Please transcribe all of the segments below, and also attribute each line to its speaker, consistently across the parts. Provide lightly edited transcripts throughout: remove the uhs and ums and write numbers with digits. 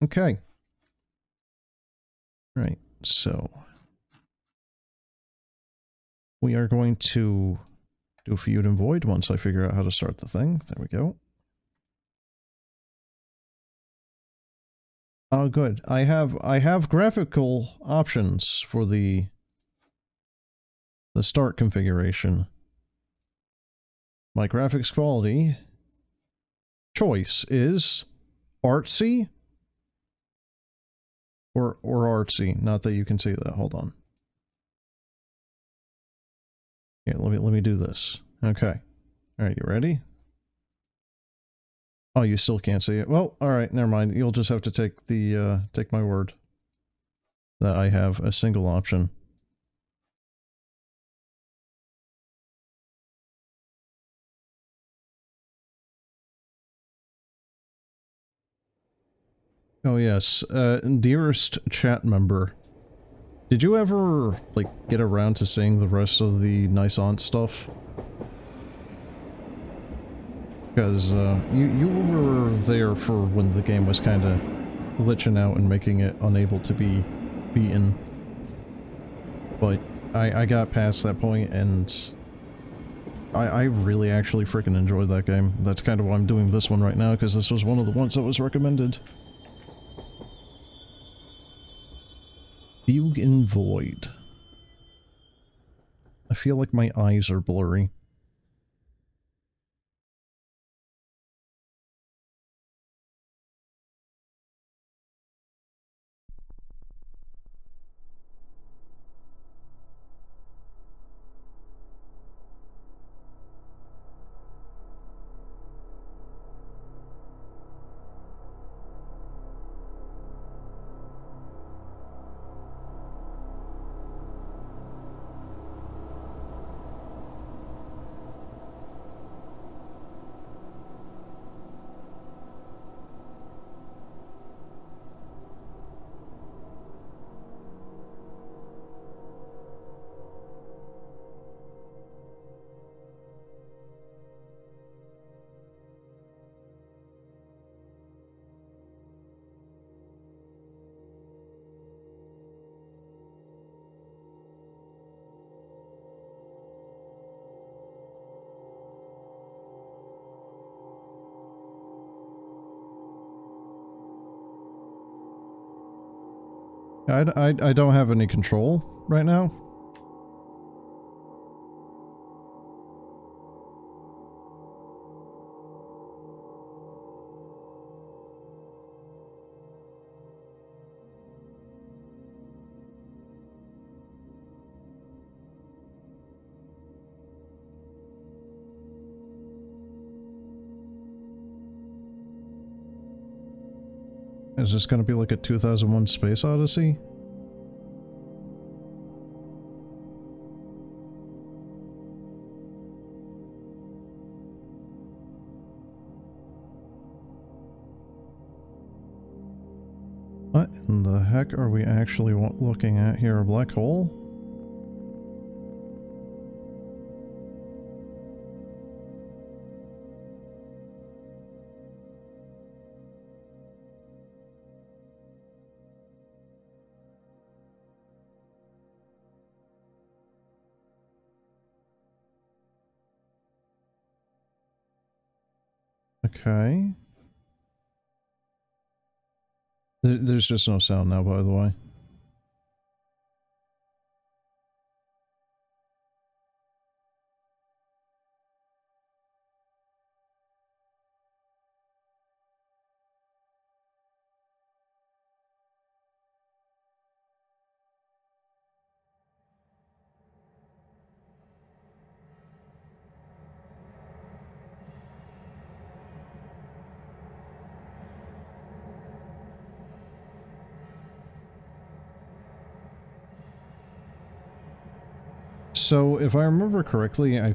Speaker 1: Okay. Right, so we are going to do Feud and Void once I figure out how to start the thing. There we go. Oh, good. I have graphical options for the start configuration. My graphics quality choice is artsy or artsy. Not that you can see that. Hold on. Yeah, let me do this. Okay. All right, you ready? Oh, you still can't see it. Well, all right, never mind. You'll just have to take the take my word that I have a single option. Oh yes, dearest chat member, did you ever like get around to seeing the rest of the Nice Aunt stuff? Because you were there for when the game was kind of glitching out and making it unable to be beaten. But I got past that point and I really actually freaking enjoyed that game. That's kind of why I'm doing this one right now, because this was one of the ones that was recommended. Fugue and Void. I feel like my eyes are blurry. I don't have any control right now. Is this going to be like a 2001 Space Odyssey? What in the heck are we actually looking at here? A black hole? Okay. There's just no sound now, by the way. So, if I remember correctly, I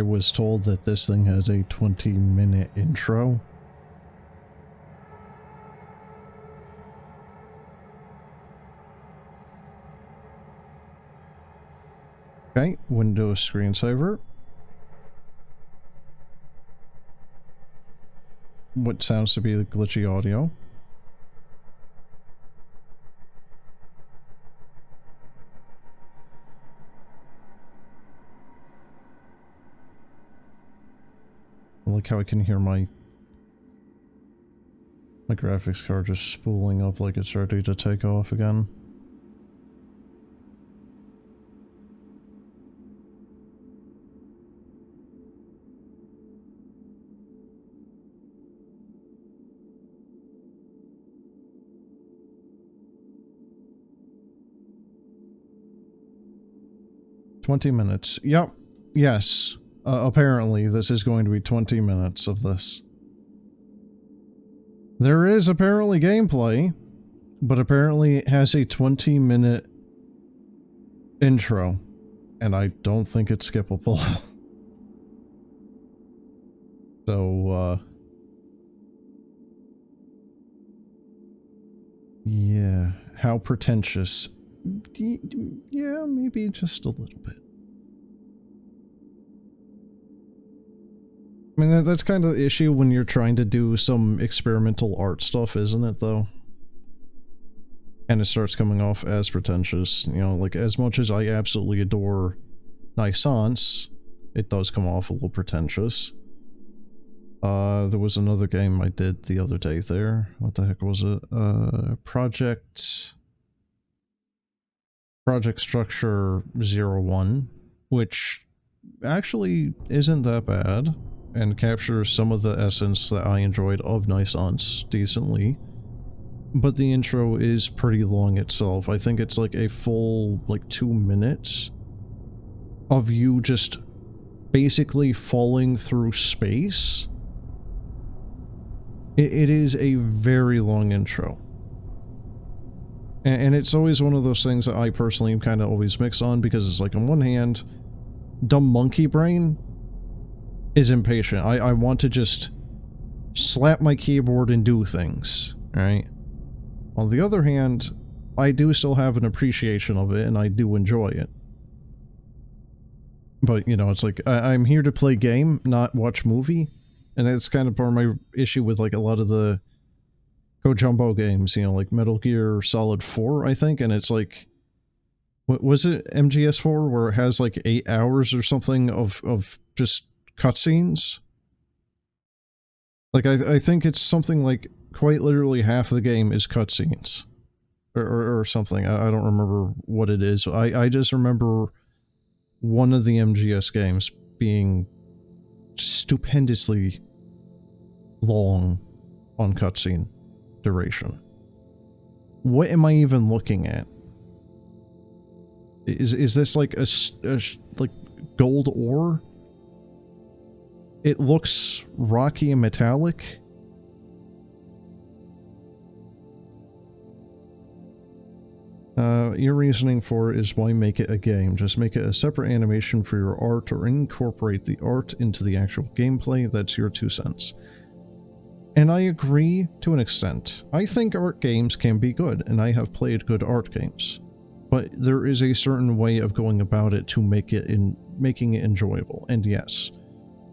Speaker 1: was told that this thing has a 20-minute intro. Okay, Windows screensaver. what sounds to be the glitchy audio. I like how I can hear my graphics card just spooling up like it's ready to take off again. "20 minutes. Yep. Yes. Apparently, this is going to be 20 minutes of this. There is apparently gameplay, but apparently it has a 20-minute intro, and I don't think it's skippable. So, yeah. How pretentious. Yeah, maybe just a little bit. I mean, that's kind of the issue when you're trying to do some experimental art stuff, isn't it, though? And it starts coming off as pretentious. You know, like, as much as I absolutely adore Naissance, it does come off a little pretentious. There was another game I did the other day there. What the heck was it? Project Structure 01, which actually isn't that bad, and captures some of the essence that I enjoyed of Naissance decently. But the intro is pretty long itself. I think it's like a full, like, 2 minutes of you just basically falling through space. It is a very long intro. And it's always one of those things that I personally am kind of always mixed on, because it's like, on one hand, dumb monkey brain is impatient. I want to just slap my keyboard and do things, right? On the other hand, I do still have an appreciation of it, and I do enjoy it. But, you know, it's like, I'm here to play game, not watch movie. And that's kind of part of my issue with, like, a lot of the Kojima games, you know, like Metal Gear Solid 4, I think, and it's like, what was it, MGS4, where it has like 8 hours or something of just cutscenes? Like, I think it's something like quite literally half the game is cutscenes. Or something. I don't remember what it is. I just remember one of the MGS games being stupendously long on cutscene duration. What am I even looking at? Is this like a like gold ore? It looks rocky and metallic. Your reasoning for it is, why make it a game? Just make it a separate animation for your art, or incorporate the art into the actual gameplay. That's your 2 cents. And I agree to an extent. I think art games can be good, and I have played good art games. But there is a certain way of going about it to making it enjoyable. And yes,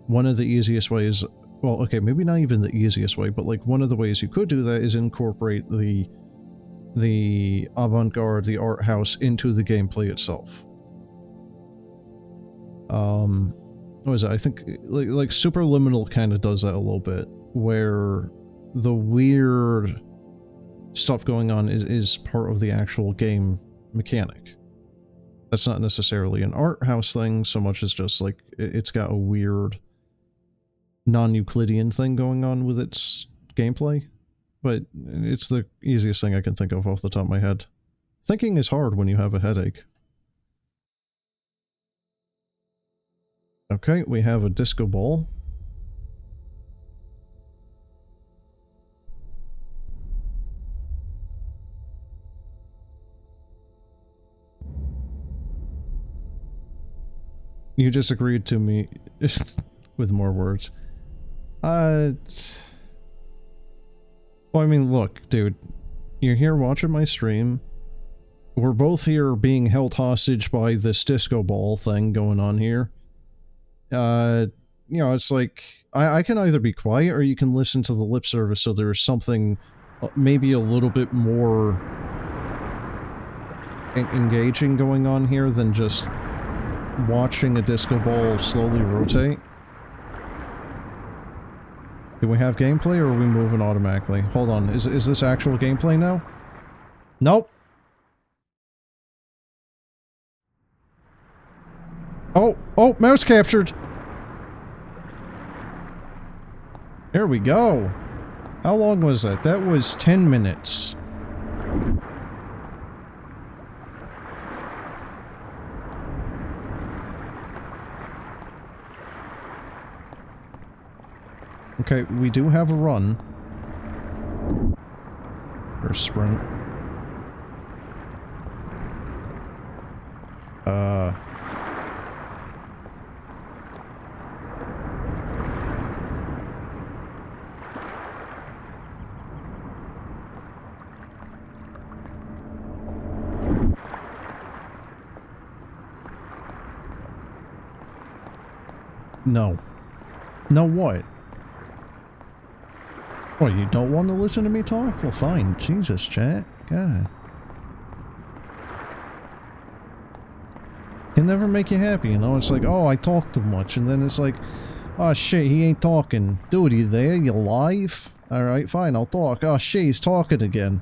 Speaker 1: one of the easiest ways, well, okay, maybe not even the easiest way, but like one of the ways you could do that is incorporate the avant-garde, the art house into the gameplay itself. What was it? I think like Superliminal kind of does that a little bit, where the weird stuff going on is part of the actual game mechanic. That's not necessarily an art house thing so much as just like it's got a weird non-Euclidean thing going on with its gameplay. But it's the easiest thing I can think of off the top of my head. Thinking is hard when you have a headache. Okay, we have a disco ball. You just agreed to me with more words. Well, I mean, look, dude. You're here watching my stream. We're both here being held hostage by this disco ball thing going on here. you know, it's like, I can either be quiet or you can listen to the lip service, so there's something maybe a little bit more engaging going on here than just watching a disco ball slowly rotate. Do we have gameplay, or are we moving automatically? Hold on, is this actual gameplay now? Nope. Oh, mouse captured! There we go! How long was that? That was 10 minutes. Okay, we do have a run. Or a sprint. No. No what? What, you don't want to listen to me talk? Well, fine. Jesus, chat. God. Can never make you happy, you know? It's like, oh, I talk too much, and then it's like, oh shit, he ain't talking. Dude, you there? You live? Alright, fine, I'll talk. Oh shit, he's talking again.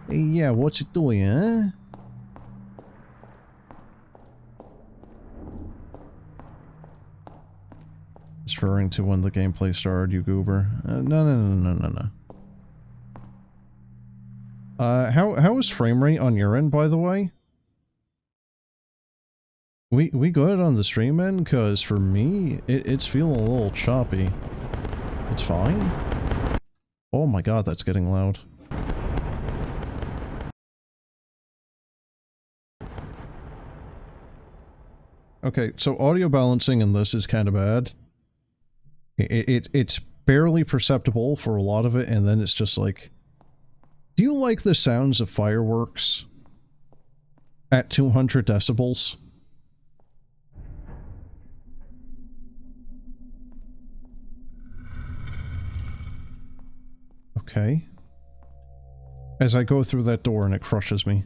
Speaker 1: Hey, yeah, what's it doing, huh? Referring to when the gameplay started, you goober. No. How is frame rate on your end, by the way? We good on the stream end? Because for me, it's feeling a little choppy. It's fine. Oh my god, that's getting loud. Okay, so audio balancing in this is kind of bad. It's barely perceptible for a lot of it, and then it's just like... Do you like the sounds of fireworks at 200 decibels? Okay. As I go through that door and it crushes me.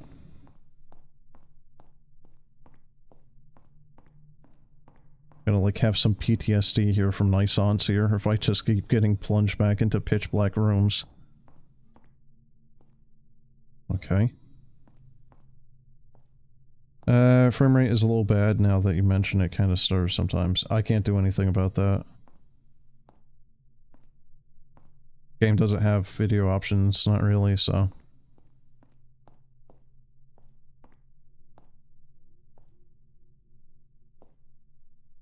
Speaker 1: Gonna like have some PTSD here from nice aunts here if I just keep getting plunged back into pitch black rooms. Okay. Frame rate is a little bad now that you mention it, kind of stutters sometimes. I can't do anything about that. Game doesn't have video options, not really, so...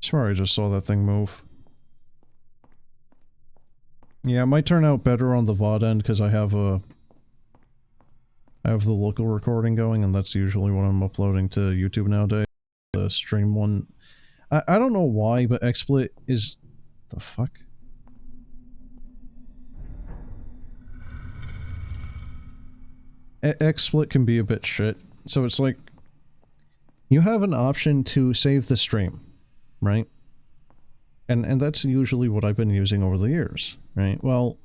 Speaker 1: Sorry, I just saw that thing move. Yeah, it might turn out better on the VOD end, because I have the local recording going, and that's usually what I'm uploading to YouTube nowadays. The stream one... I don't know why, but XSplit is... The fuck? XSplit can be a bit shit. So it's like... You have an option to save the stream, right? And that's usually what I've been using over the years, right? Well,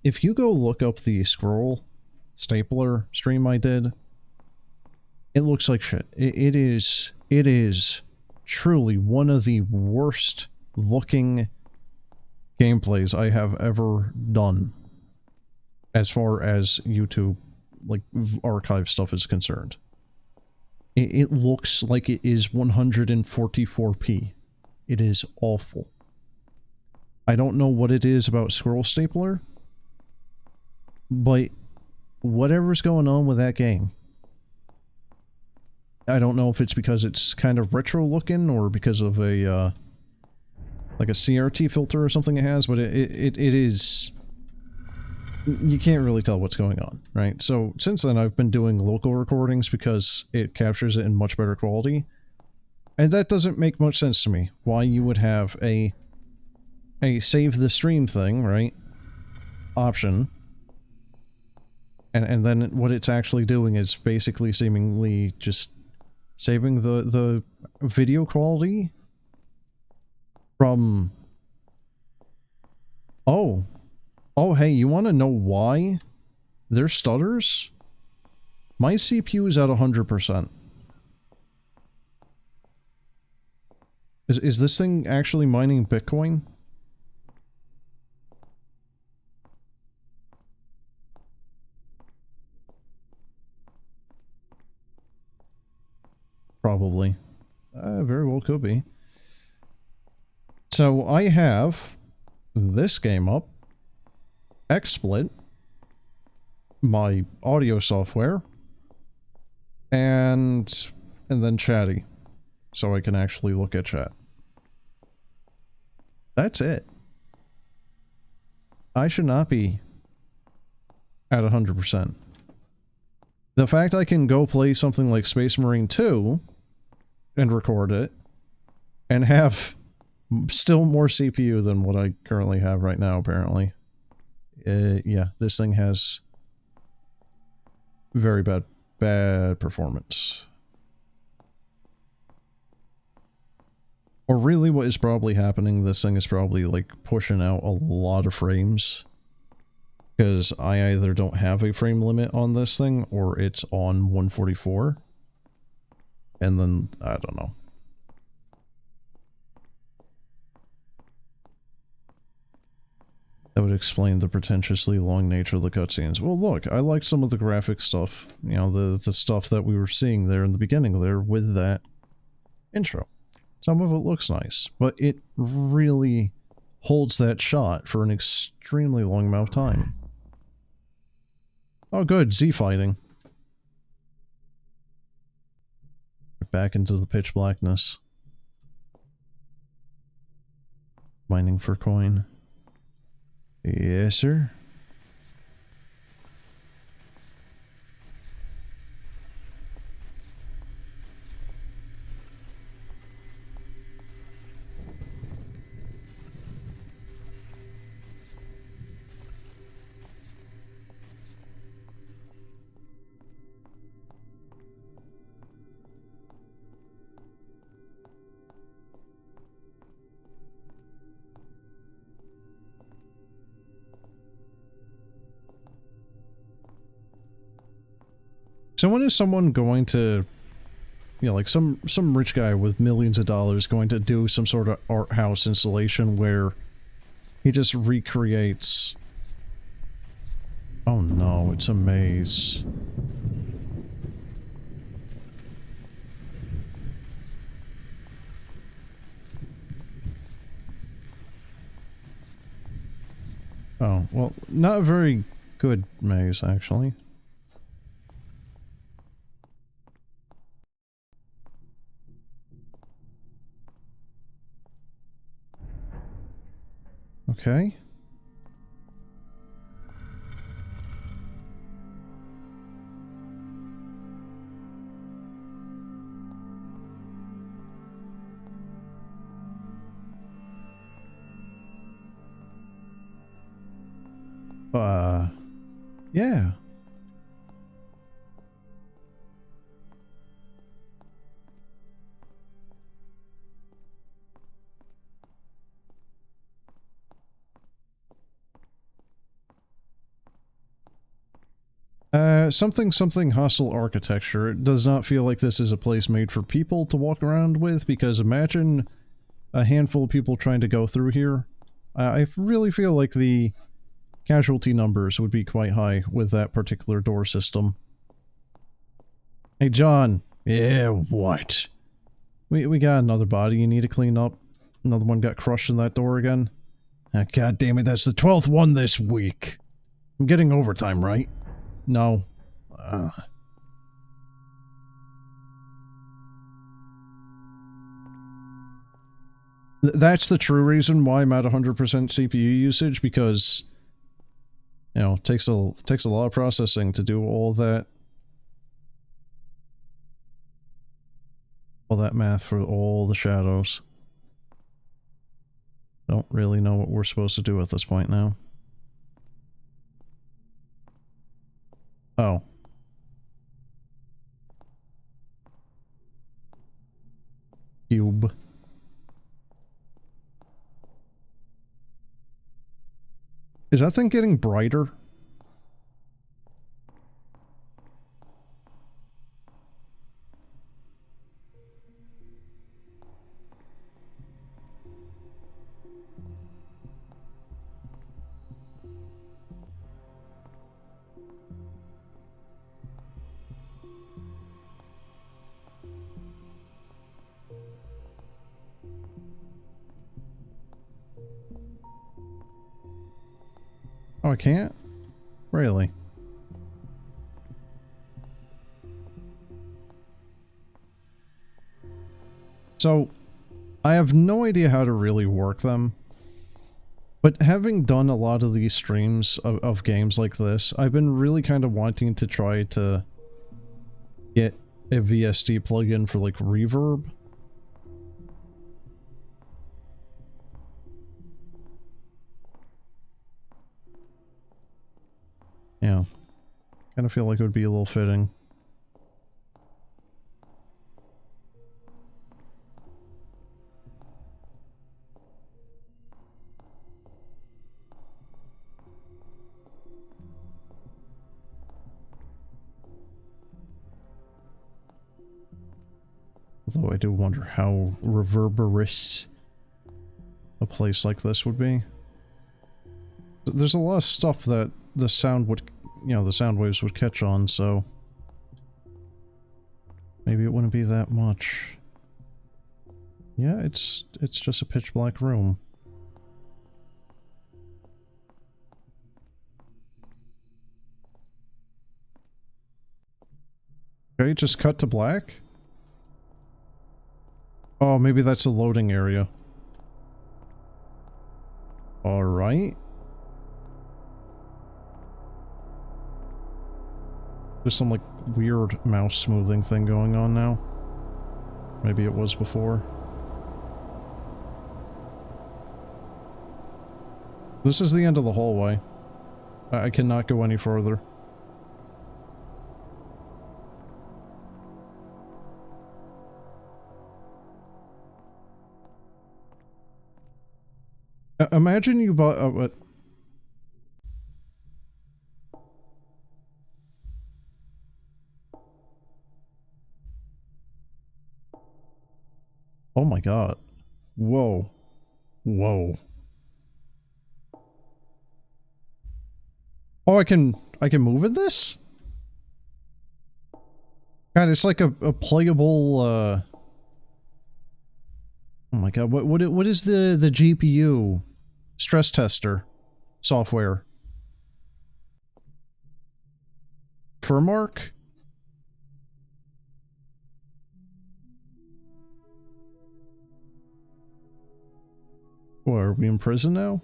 Speaker 1: if you go look up the scroll stapler stream I did, it looks like shit. It is truly one of the worst looking gameplays I have ever done as far as YouTube, like, archive stuff is concerned. It looks like it is 144p. It is awful. I don't know what it is about Scroll Stapler, but whatever's going on with that game, I don't know if it's because it's kind of retro looking or because of a, like a CRT filter or something it has, but it is... You can't really tell what's going on, right? So since then I've been doing local recordings because it captures it in much better quality. And that doesn't make much sense to me. Why you would have a save the stream thing, right? Option. And then what it's actually doing is basically seemingly just saving the video quality From... Oh. Oh, hey, you want to know why there's stutters? My CPU is at 100%. Is this thing actually mining Bitcoin? Probably. Very well could be. So I have this game up, XSplit, my audio software, and then Chatty, so I can actually look at chat. That's it. I should not be at 100%. The fact I can go play something like Space Marine 2 and record it and have still more CPU than what I currently have right now, apparently. Yeah, this thing has very bad performance. Or really what is probably happening, this thing is probably like pushing out a lot of frames. Because I either don't have a frame limit on this thing, or it's on 144. And then, I don't know. That would explain the pretentiously long nature of the cutscenes. Well, look, I like some of the graphic stuff. You know, the stuff that we were seeing there in the beginning there with that intro. Some of it looks nice, but it really holds that shot for an extremely long amount of time. Oh good, Z fighting. Back into the pitch blackness. Mining for coin. Yes, sir. So when is someone going to, you know, like some rich guy with millions of dollars going to do some sort of art house installation where he just recreates... Oh no, it's a maze. Oh, well, not a very good maze, actually. Okay. Yeah. Something hostile architecture. It does not feel like this is a place made for people to walk around with, because imagine a handful of people trying to go through here. I really feel like the casualty numbers would be quite high with that particular door system. Hey, John. Yeah, what? We got another body you need to clean up. Another one got crushed in that door again. Ah, God damn it, that's the 12th one this week. I'm getting overtime, right? No. That's the true reason why I'm at 100% CPU usage, because, you know, it takes a lot of processing to do all that math for all the shadows. Don't really know what we're supposed to do at this point now. Oh. Cube. Is that thing getting brighter? Oh, I can't? Really? So, I have no idea how to really work them. But having done a lot of these streams of games like this, I've been really kind of wanting to try to get a VST plugin for, like, reverb. Yeah. Kind of feel like it would be a little fitting. Although I do wonder how reverberous a place like this would be. There's a lot of stuff that the sound would, you know, the sound waves would catch on, so maybe it wouldn't be that much. Yeah, it's just a pitch black room. Okay, just cut to black? Oh, maybe that's a loading area. Alright. There's some, like, weird mouse smoothing thing going on now. Maybe it was before. This is the end of the hallway. I cannot go any further. Imagine you bought what? Oh my god. Whoa. Whoa. Oh, I can move in this? God, it's like a playable, oh my god, what is the GPU stress tester software? Firmark? What, are we in prison now?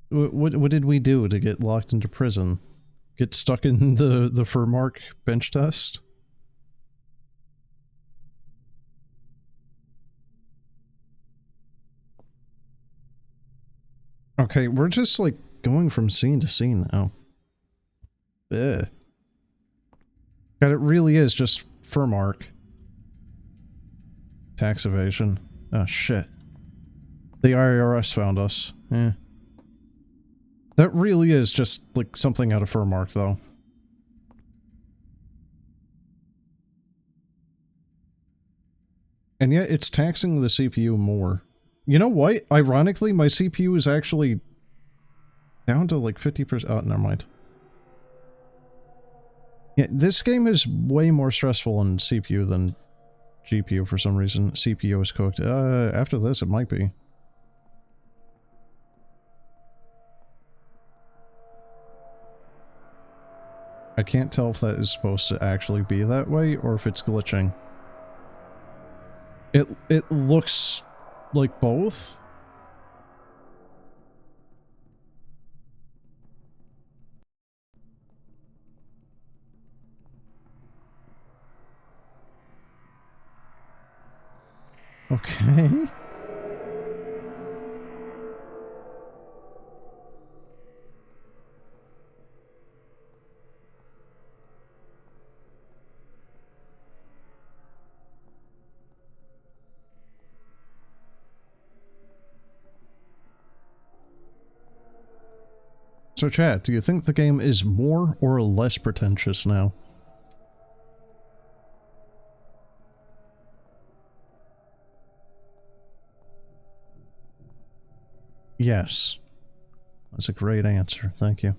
Speaker 1: What did we do to get locked into prison? Get stuck in the Firmark bench test? Okay, we're just, like, going from scene to scene now. Ugh. God, it really is just Firmark. Tax evasion. Oh, shit. The IRS found us. Eh. That really is just, like, something out of Firmark, though. And yet, it's taxing the CPU more. You know what? Ironically, my CPU is actually down to, like, 50%. Oh, never mind. Yeah, this game is way more stressful on CPU than GPU for some reason. CPU is cooked. After this, it might be. I can't tell if that is supposed to actually be that way, or if it's glitching. It looks like both. Okay. So chat, do you think the game is more or less pretentious now? Yes. That's a great answer, thank you.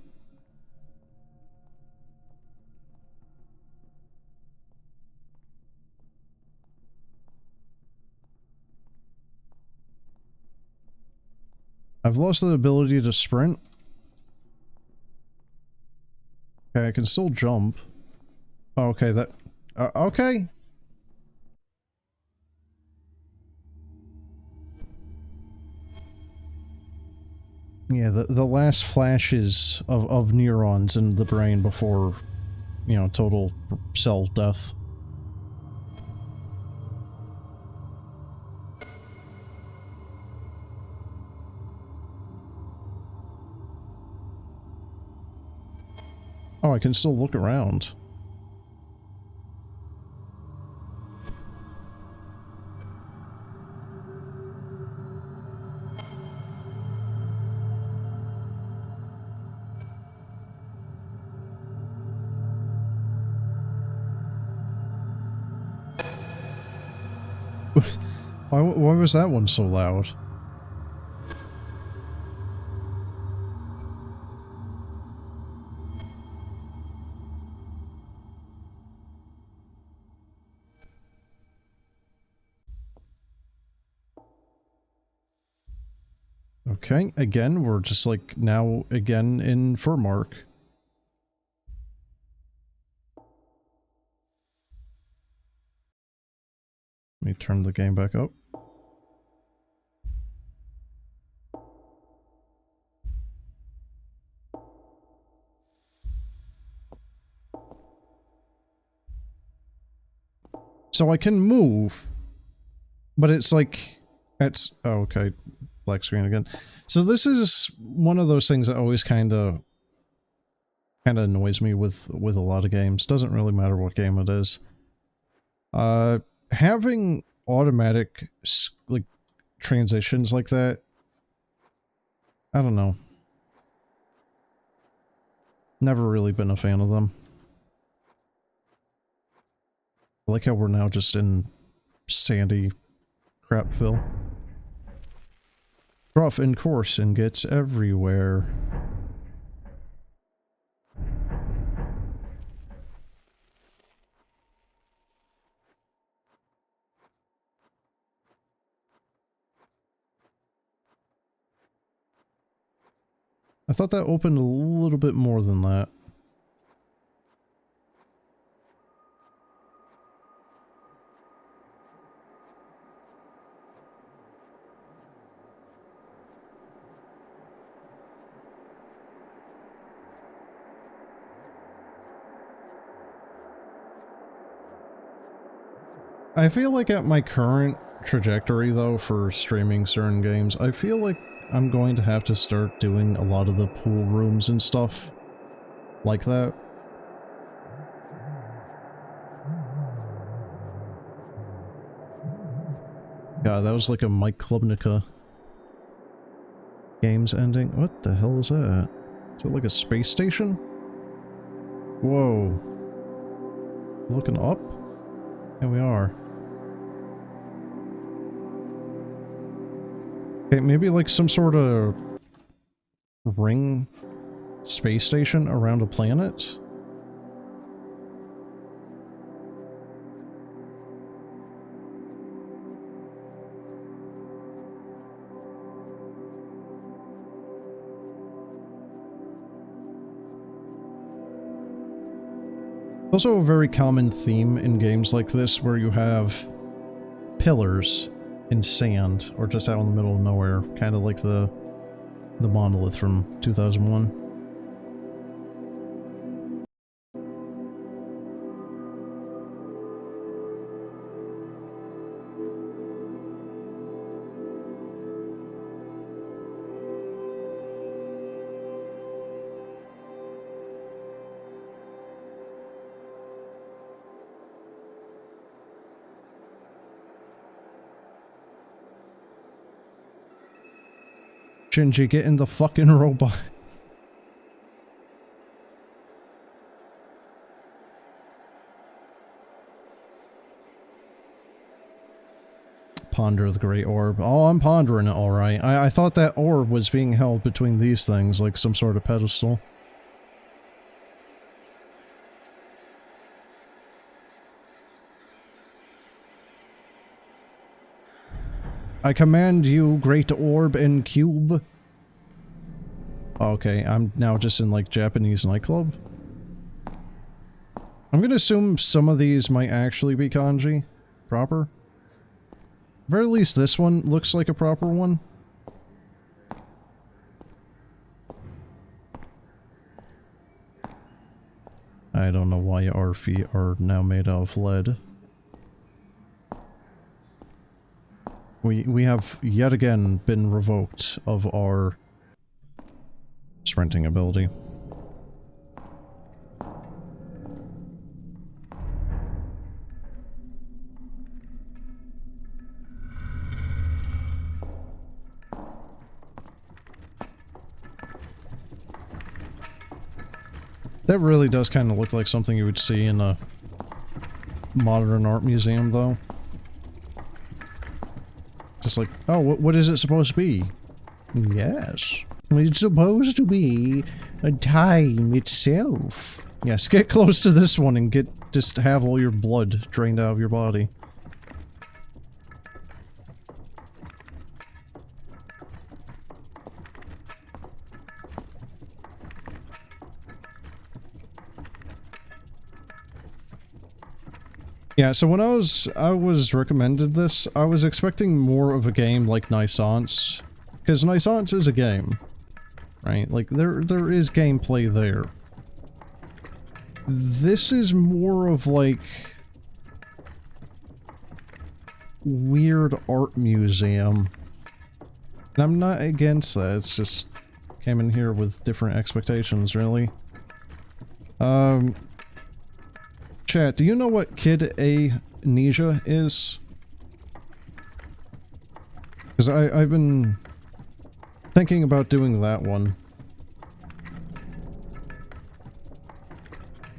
Speaker 1: I've lost the ability to sprint. Okay, I can still jump. Oh, okay, that... okay. Yeah, the last flashes of neurons in the brain before, you know, total cell death. Oh, I can still look around. Why was that one so loud? Okay, again, we're just like now again in Furmark. Let me turn the game back up. So I can move, but it's like, it's, oh, okay, black screen again. So this is one of those things that always kind of annoys me with a lot of games. Doesn't really matter what game it is. Having automatic, like, transitions like that, I don't know. Never really been a fan of them. I like how we're now just in sandy crapville. Rough and coarse and gets everywhere. I thought that opened a little bit more than that. I feel like at my current trajectory, though, for streaming certain games, I feel like I'm going to have to start doing a lot of the pool rooms and stuff like that. God, that was like a Mike Klubnica games ending. What the hell is that? Is it like a space station? Whoa. Looking up? Here we are. Okay, maybe like some sort of ring space station around a planet? Also a very common theme in games like this where you have pillars in sand or just out in the middle of nowhere, kind of like the monolith from 2001. Shinji, get in the fucking robot. Ponder the Great Orb. Oh, I'm pondering it alright. I thought that orb was being held between these things, like some sort of pedestal. I command you, Great Orb and Cube. Okay, I'm now just in, like, Japanese nightclub. I'm gonna assume some of these might actually be kanji. Proper. Very least this one looks like a proper one. I don't know why our feet are now made of lead. We have yet again been revoked of our sprinting ability. That really does kind of look like something you would see in a modern art museum, though. Just like, oh, what is it supposed to be? Yes. It's supposed to be a time itself. Yes, get close to this one and just have all your blood drained out of your body. Yeah, so when I was recommended this, I was expecting more of a game like Naissance, because Naissance is a game, right? Like there is gameplay there. This is more of like weird art museum. And I'm not against that, it's just came in here with different expectations, really. Chat, do you know what Kid Amnesia is? Because I've been thinking about doing that one.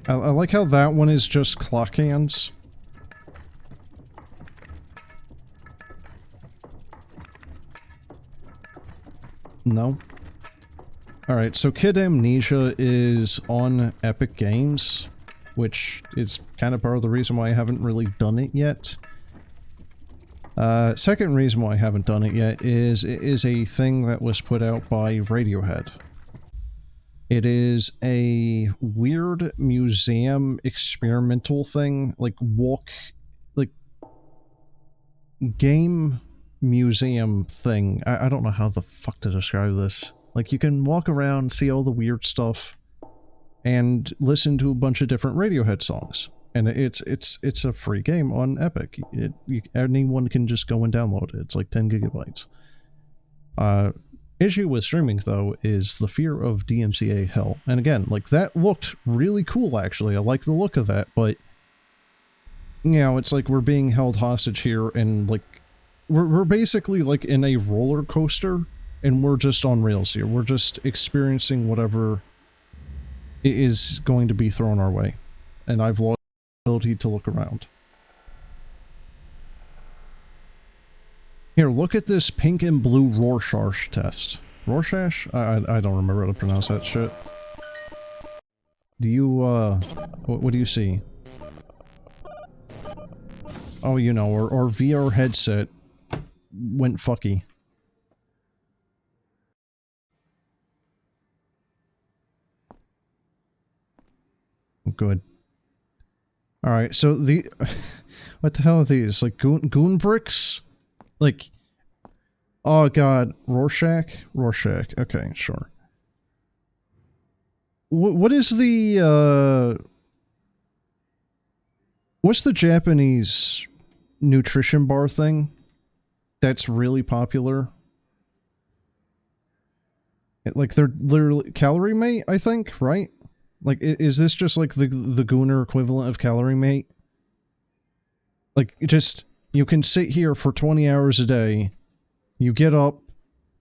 Speaker 1: I like how that one is just clock hands. No? Alright, so Kid Amnesia is on Epic Games, which is kind of part of the reason why I haven't really done it yet. Second reason why I haven't done it yet is it is a thing that was put out by Radiohead. It is a weird museum experimental thing, like game museum thing. I don't know how the fuck to describe this. Like, you can walk around, see all the weird stuff, and listen to a bunch of different Radiohead songs. And it's a free game on Epic. Anyone can just go and download it. It's like 10 gigabytes. Issue with streaming, though, is the fear of DMCA hell. And again, like, that looked really cool, actually. I like the look of that, but, you know, it's like we're being held hostage here, and, like, we're basically, like, in a roller coaster, and we're just on rails here. We're just experiencing whatever is going to be thrown our way. And I've lost the ability to look around. Here, look at this pink and blue Rorschach test. Rorschach? I don't remember how to pronounce that shit. Do you, what do you see? Oh, you know, our VR headset went fucky. Good. Alright, so the... what the hell are these? Like, goon bricks? Like... oh god, Rorschach? Rorschach, okay, sure. What is the, what's the Japanese nutrition bar thing that's really popular? Like, they're literally... Calorie Mate, I think, right? Like, is this just like the Gooner equivalent of Calorie Mate? Like, just, you can sit here for 20 hours a day, you get up,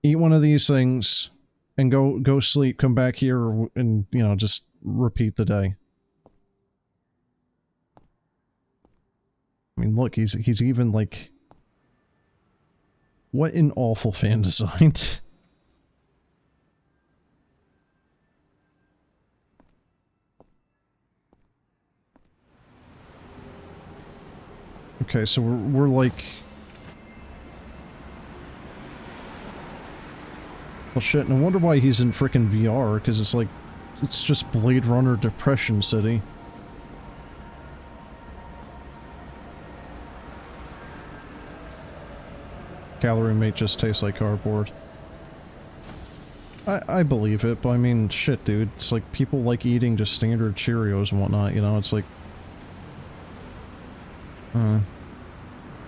Speaker 1: eat one of these things, and go sleep, come back here, and, you know, just repeat the day. I mean, look, he's even, like... What an awful fan design. Okay, so we're like... Well shit, no wonder why he's in frickin' VR, because it's like... It's just Blade Runner Depression City. Calorie Mate just tastes like cardboard. I believe it, but I mean, shit, dude. It's like people like eating just standard Cheerios and whatnot, you know? It's like...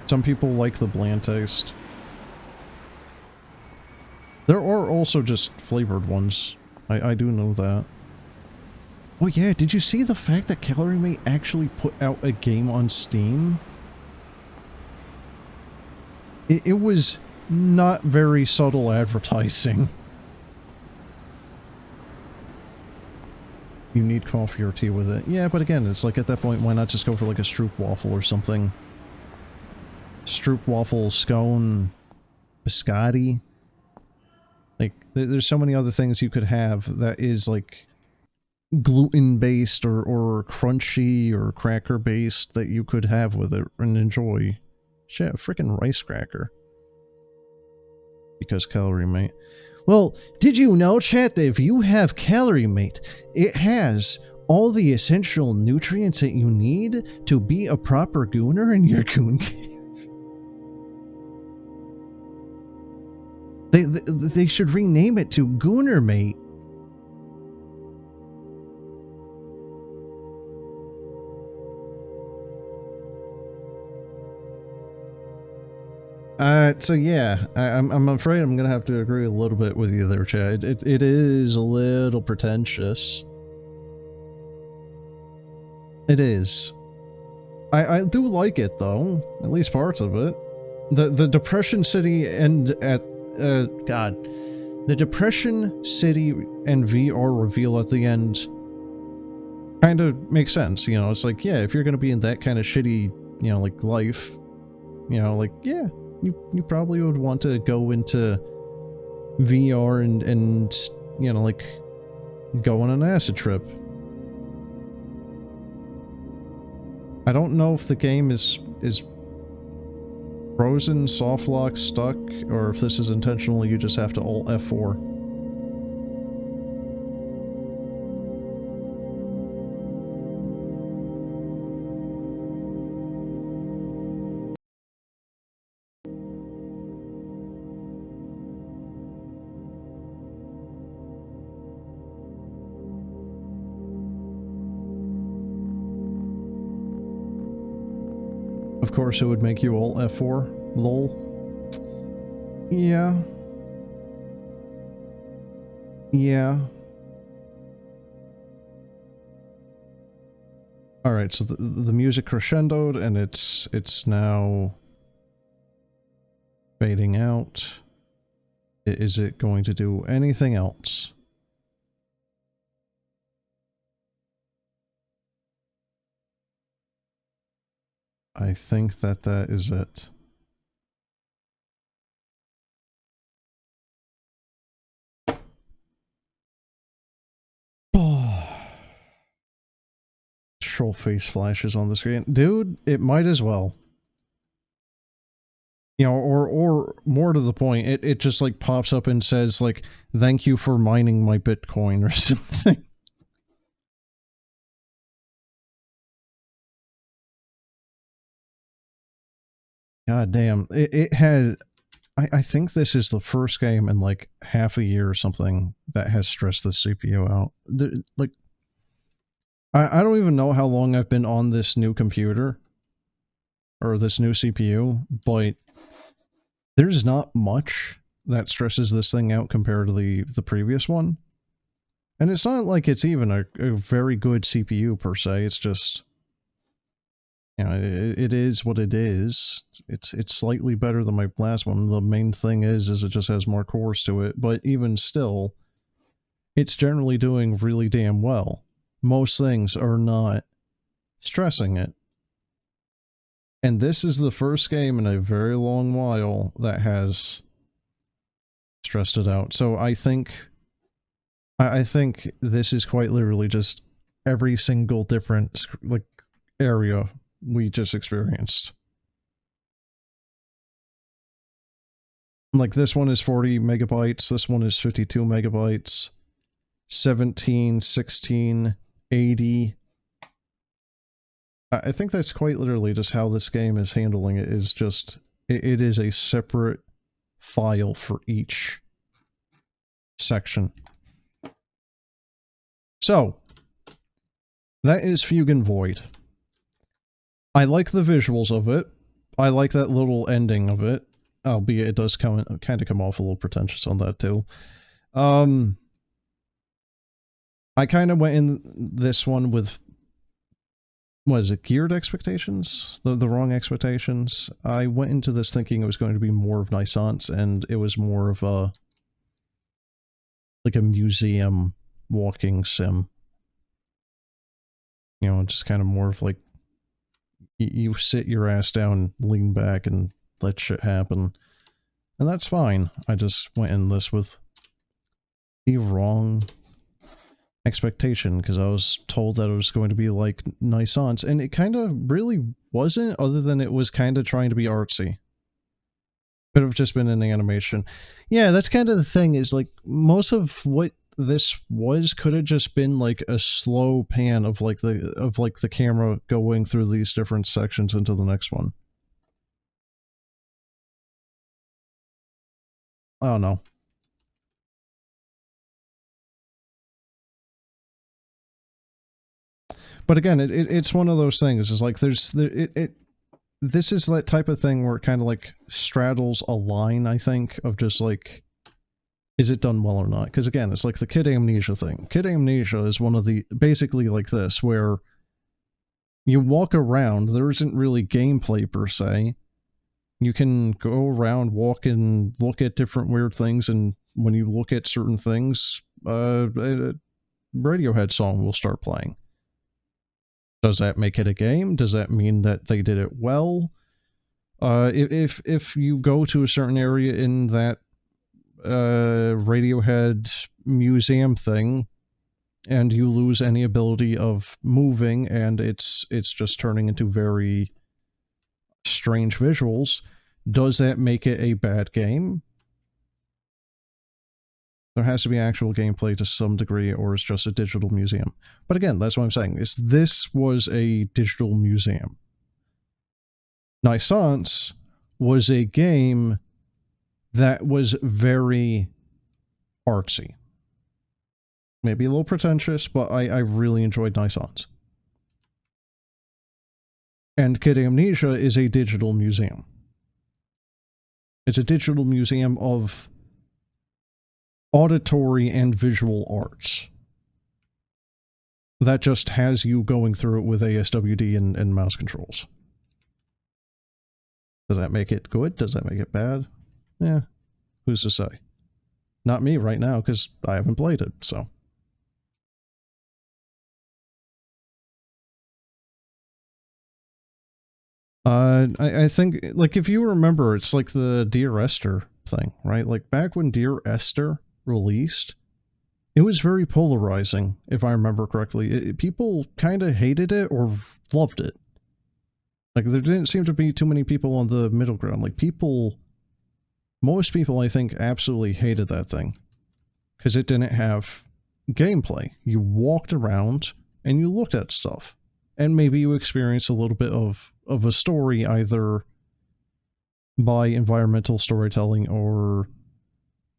Speaker 1: some people like the bland taste. There are also just flavored ones. I do know that. Oh yeah, did you see the fact that Calorie Mate actually put out a game on Steam? It was not very subtle advertising. You need coffee or tea with it. Yeah, but again, it's like at that point, why not just go for like a Stroop waffle or something? Stroop waffle, scone, biscotti. Like, there's so many other things you could have that is like gluten-based or crunchy or cracker-based that you could have with it and enjoy. Shit, a freaking rice cracker. Because Calorie Mate. Well, did you know, chat, that if you have Calorie Mate, it has all the essential nutrients that you need to be a proper gooner in your goon cave? They should rename it to Gooner Mate. So yeah, I'm afraid I'm gonna have to agree a little bit with you there, Chad. It is a little pretentious. It is. I do like it though, at least parts of it. The Depression City and at God, the Depression City and VR reveal at the end kind of makes sense. You know, it's like, yeah, if you're gonna be in that kind of shitty, you know, like life, you know, like, yeah, you probably would want to go into VR and you know, like, go on an acid trip. I don't know if the game is frozen, soft lock, stuck, or if this is intentional, you just have to alt F4. Of course, it would make you alt F4. Lol. Yeah. Yeah. Alright, so the music crescendoed, and it's now fading out. Is it going to do anything else? I think that is it. Troll face flashes on the screen. Dude, it might as well. You know, or more to the point, it just like pops up and says like, thank you for mining my Bitcoin or something. God damn. It had... I think this is the first game in like half a year or something that has stressed the CPU out. Like, I don't even know how long I've been on this new computer, or this new CPU, but there's not much that stresses this thing out compared to the previous one. And it's not like it's even a very good CPU per se, it's just... You know, it is what it is. It's slightly better than my last one. The main thing is it just has more cores to it, but even still, it's generally doing really damn well. Most things are not stressing it. And this is the first game in a very long while that has stressed it out. So I think this is quite literally just every single different like area we just experienced. Like this one is 40 megabytes, this one is 52 megabytes, 17, 16, 80. I think that's quite literally just how this game is handling it, is just, it is a separate file for each section. So, that is Fugue and Void. I like the visuals of it. I like that little ending of it, albeit it does kind of come off a little pretentious on that too. I kind of went in this one with, what is it, geared expectations? The wrong expectations. I went into this thinking it was going to be more of Nisance, and it was more of a, like a museum walking sim. You know, just kind of more of like, you sit your ass down, lean back, and let shit happen. And that's fine. I just went in this with the wrong expectation, because I was told that it was going to be like Nisance, and it kind of really wasn't, other than it was kind of trying to be artsy. Could have just been an animation. Yeah, that's kind of the thing, is like, most of what this was could have just been like a slow pan of like the camera going through these different sections into the next one. I don't know. But again, it's one of those things. It's like this is that type of thing where it kind of like straddles a line, I think, of just like, is it done well or not? Because again, it's like the Kid Amnesia thing. Kid Amnesia is one of the, basically like this, where you walk around, there isn't really gameplay per se. You can go around, walk, and look at different weird things, and when you look at certain things, a Radiohead song will start playing. Does that make it a game? Does that mean that they did it well? If you go to a certain area in that Radiohead museum thing, and you lose any ability of moving, and it's just turning into very strange visuals, does that make it a bad game? There has to be actual gameplay to some degree, or it's just a digital museum. But again, that's what I'm saying, is this was a digital museum. Nisance was a game that was very artsy. Maybe a little pretentious, but I really enjoyed Nisance. And Kid Amnesia is a digital museum. It's a digital museum of auditory and visual arts that just has you going through it with ASWD and mouse controls. Does that make it good? Does that make it bad? Yeah, who's to say? Not me right now, because I haven't played it, so. I think, like, if you remember, it's like the Dear Esther thing, right? Like, back when Dear Esther released, it was very polarizing, if I remember correctly. People kind of hated it or loved it. Like, there didn't seem to be too many people on the middle ground. Like, most people, I think, absolutely hated that thing. Because it didn't have gameplay. You walked around, and you looked at stuff. And maybe you experienced a little bit of a story, either by environmental storytelling or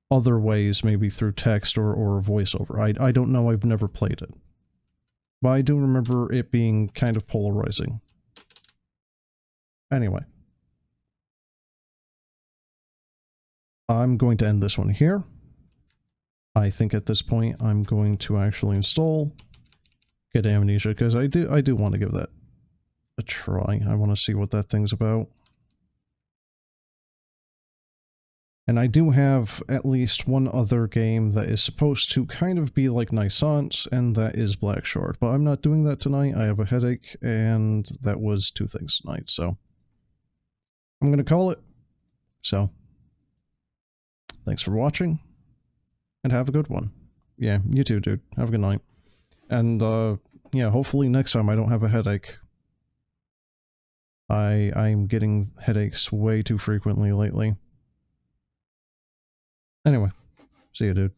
Speaker 1: other ways, maybe through text or voiceover. I don't know, I've never played it. But I do remember it being kind of polarizing. Anyway. I'm going to end this one here. I think at this point I'm going to actually install Kid Amnesia, because I do want to give that a try. I want to see what that thing's about. And I do have at least one other game that is supposed to kind of be like Nisance, and that is Black Shard. But I'm not doing that tonight. I have a headache, and that was two things tonight, so. I'm gonna call it. So, thanks for watching, and have a good one. Yeah, you too, dude. Have a good night. And, yeah, hopefully next time I don't have a headache. I'm getting headaches way too frequently lately. Anyway, see you, dude.